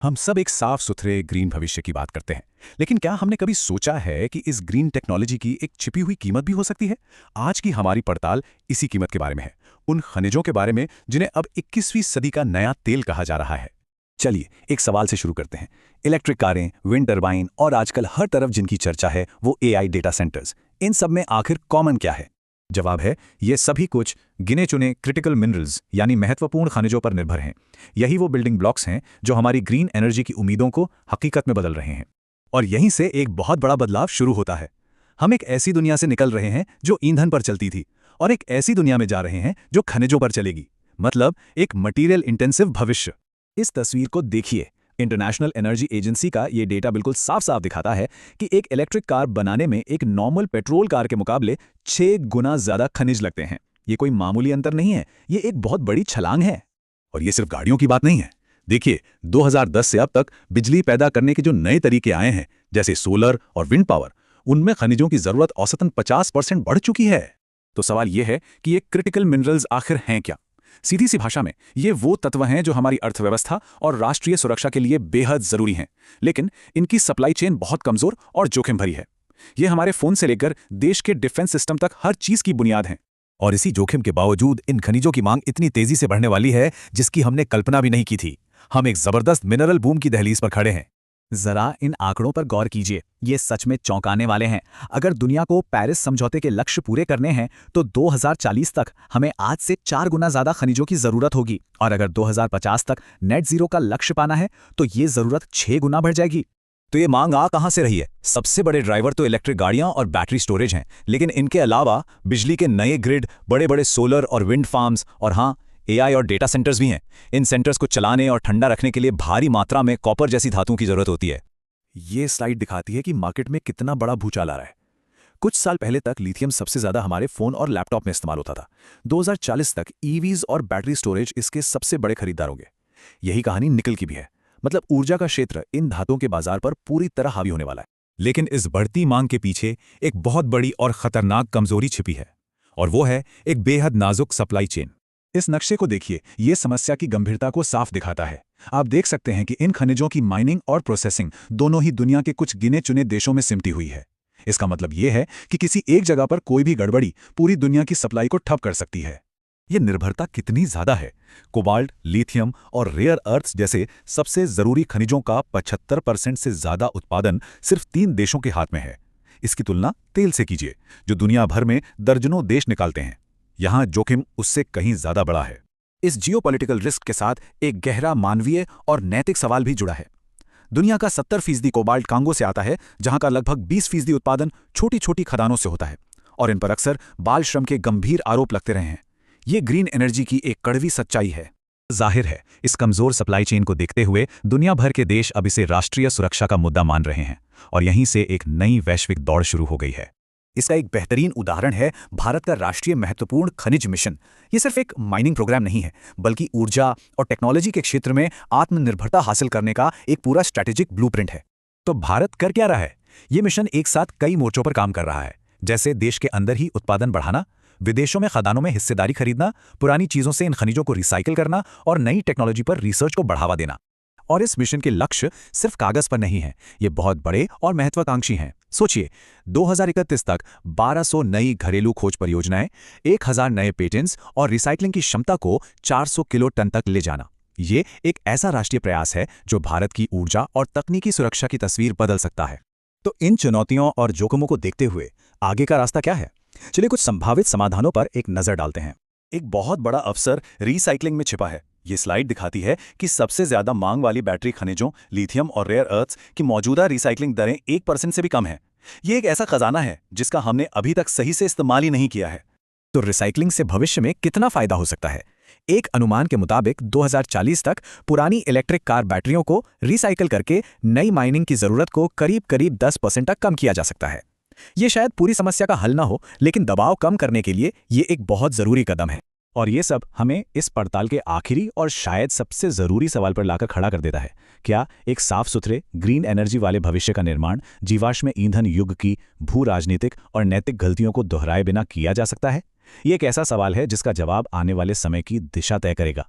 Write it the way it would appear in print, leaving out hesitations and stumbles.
हम सब एक साफ सुथरे ग्रीन भविष्य की बात करते हैं, लेकिन क्या हमने कभी सोचा है कि इस ग्रीन टेक्नोलॉजी की एक छिपी हुई कीमत भी हो सकती है? आज की हमारी पड़ताल इसी कीमत के बारे में है, उन खनिजों के बारे में जिन्हें अब 21वीं सदी का नया तेल कहा जा रहा है। चलिए एक सवाल से शुरू करते हैं। इलेक्ट्रिक कारें, विंड टरबाइन और आजकल हर तरफ जिनकी चर्चा है वो एआई डेटा सेंटर्स, इन सब में आखिर कॉमन क्या है? जवाब है, ये सभी कुछ गिने चुने क्रिटिकल मिनरल्स यानी महत्वपूर्ण खनिजों पर निर्भर हैं। यही वो बिल्डिंग ब्लॉक्स हैं जो हमारी ग्रीन एनर्जी की उम्मीदों को हकीकत में बदल रहे हैं। और यहीं से एक बहुत बड़ा बदलाव शुरू होता है। हम एक ऐसी दुनिया से निकल रहे हैं जो ईंधन पर चलती थी और एक ऐसी दुनिया में जा रहे हैं जो खनिजों पर चलेगी, मतलब एक मटीरियल इंटेंसिव भविष्य। इस तस्वीर को देखिए। इंटरनेशनल एनर्जी एजेंसी का ये डेटा बिल्कुल साफ साफ दिखाता है कि एक इलेक्ट्रिक कार बनाने में एक नॉर्मल पेट्रोल कार के मुकाबले 6 गुना ज्यादा खनिज लगते हैं। ये कोई मामूली अंतर नहीं है, ये एक बहुत बड़ी छलांग है। और ये सिर्फ गाड़ियों की बात नहीं है। देखिए, 2010 से अब तक बिजली पैदा करने के जो नए तरीके आए हैं, जैसे सोलर और विंड पावर, उनमें खनिजों की जरूरत औसतन 50% बढ़ चुकी है। तो सवाल यह है कि ये क्रिटिकल मिनरल्स आखिर हैं क्या? सीधी सी भाषा में ये वो तत्व हैं जो हमारी अर्थव्यवस्था और राष्ट्रीय सुरक्षा के लिए बेहद जरूरी हैं, लेकिन इनकी सप्लाई चेन बहुत कमजोर और जोखिम भरी है। ये हमारे फोन से लेकर देश के डिफेंस सिस्टम तक हर चीज की बुनियाद हैं। और इसी जोखिम के बावजूद इन खनिजों की मांग इतनी तेजी से बढ़ने वाली है जिसकी हमने कल्पना भी नहीं की थी। हम एक जबरदस्त मिनरल बूम की दहलीज पर खड़े हैं। जरा इन आंकड़ों पर गौर कीजिए, ये सच में चौंकाने वाले हैं। अगर दुनिया को पेरिस समझौते के लक्ष्य पूरे करने हैं तो 2040 तक हमें आज से 4 गुना ज्यादा खनिजों की जरूरत होगी, और अगर 2050 तक नेट जीरो का लक्ष्य पाना है तो ये जरूरत 6 गुना बढ़ जाएगी। तो ये मांग आ कहां से रही है? सबसे बड़े ड्राइवर तो इलेक्ट्रिक गाड़ियां और बैटरी स्टोरेज हैं, लेकिन इनके अलावा बिजली के नए ग्रिड, बड़े बड़े सोलर और विंड फार्म्स, और हाँ, एआई और डेटा सेंटर्स भी हैं। इन सेंटर्स को चलाने और ठंडा रखने के लिए भारी मात्रा में कॉपर जैसी धातुओं की जरूरत होती है। ये स्लाइड दिखाती है कि मार्केट में कितना बड़ा भूचाल आ रहा है। कुछ साल पहले तक लिथियम सबसे ज्यादा हमारे फोन और लैपटॉप में इस्तेमाल होता था। 2040 तक ईवीज और बैटरी स्टोरेज इसके सबसे बड़े खरीदार होंगे। यही कहानी निकल की भी है, मतलब ऊर्जा का क्षेत्र इन धातुओं के बाजार पर पूरी तरह हावी होने वाला है। लेकिन इस बढ़ती मांग के पीछे एक बहुत बड़ी और खतरनाक कमजोरी छिपी है, और वो है एक बेहद नाजुक सप्लाई चेन। इस नक्शे को देखिए, ये समस्या की गंभीरता को साफ दिखाता है। आप देख सकते हैं कि इन खनिजों की माइनिंग और प्रोसेसिंग दोनों ही दुनिया के कुछ गिने चुने देशों में सिमटी हुई है। इसका मतलब ये है कि किसी एक जगह पर कोई भी गड़बड़ी पूरी दुनिया की सप्लाई को ठप कर सकती है। ये निर्भरता कितनी ज्यादा है? कोबाल्ट, लिथियम और रेयर अर्थ्स जैसे सबसे जरूरी खनिजों का 75% से ज्यादा उत्पादन सिर्फ 3 देशों के हाथ में है। इसकी तुलना तेल से कीजिए, जो दुनिया भर में दर्जनों देश निकालते हैं। यहां जोखिम उससे कहीं ज्यादा बड़ा है। इस जियोपॉलिटिकल रिस्क के साथ एक गहरा मानवीय और नैतिक सवाल भी जुड़ा है। दुनिया का 70% कोबाल्ट कांगो से आता है, जहां का लगभग 20% उत्पादन छोटी छोटी खदानों से होता है, और इन पर अक्सर बाल श्रम के गंभीर आरोप लगते रहे हैं। ये ग्रीन एनर्जी की एक कड़वी सच्चाई है। जाहिर है, इस कमजोर सप्लाई चेन को देखते हुए दुनिया भर के देश अब इसे राष्ट्रीय सुरक्षा का मुद्दा मान रहे हैं, और यहीं से एक नई वैश्विक दौड़ शुरू हो गई है। इसका एक बेहतरीन उदाहरण है भारत का राष्ट्रीय महत्वपूर्ण खनिज मिशन। ये सिर्फ एक माइनिंग प्रोग्राम नहीं है, बल्कि ऊर्जा और टेक्नोलॉजी के क्षेत्र में आत्मनिर्भरता हासिल करने का एक पूरा स्ट्रैटेजिक ब्लूप्रिंट है। तो भारत कर क्या रहा है? ये मिशन एक साथ कई मोर्चों पर काम कर रहा है, जैसे देश के अंदर ही उत्पादन बढ़ाना, विदेशों में खदानों में हिस्सेदारी खरीदना, पुरानी चीजों से इन खनिजों को रिसाइकिल करना और नई टेक्नोलॉजी पर रिसर्च को बढ़ावा देना। और इस मिशन के लक्ष्य सिर्फ कागज पर नहीं हैं, ये बहुत बड़े और महत्वाकांक्षी हैं। सोचिए, 2031 तक 1200 नई घरेलू खोज परियोजनाएं, 1000 नए पेटेंट्स और रिसाइकलिंग की क्षमता को 400 किलो टन तक ले जाना। ये एक ऐसा राष्ट्रीय प्रयास है जो भारत की ऊर्जा और तकनीकी सुरक्षा की तस्वीर बदल सकता है। तो इन चुनौतियों और जोखिमों को देखते हुए आगे का रास्ता क्या है? चलिए कुछ संभावित समाधानों पर एक नजर डालते हैं। एक बहुत बड़ा अवसर रिसाइकलिंग में छिपा है। ये स्लाइड दिखाती है कि सबसे ज्यादा मांग वाली बैटरी खनिजों, लिथियम और रेयर अर्थ्स की मौजूदा रिसाइकलिंग दरें 1% से भी कम है। ये एक ऐसा खजाना है जिसका हमने अभी तक सही से इस्तेमाल ही नहीं किया है। तो रिसाइकलिंग से भविष्य में कितना फायदा हो सकता है? एक अनुमान के मुताबिक 2040 तक पुरानी इलेक्ट्रिक कार बैटरियों को रिसाइकल करके नई माइनिंग की जरूरत को करीब 10% तक कम किया जा सकता है। ये शायद पूरी समस्या का हल ना हो, लेकिन दबाव कम करने के लिए ये एक बहुत जरूरी कदम है। और ये सब हमें इस पड़ताल के आखिरी और शायद सबसे जरूरी सवाल पर लाकर खड़ा कर देता है। क्या एक साफ सुथरे ग्रीन एनर्जी वाले भविष्य का निर्माण जीवाश्म ईंधन युग की भू राजनीतिक और नैतिक गलतियों को दोहराए बिना किया जा सकता है? ये एक ऐसा सवाल है जिसका जवाब आने वाले समय की दिशा तय करेगा।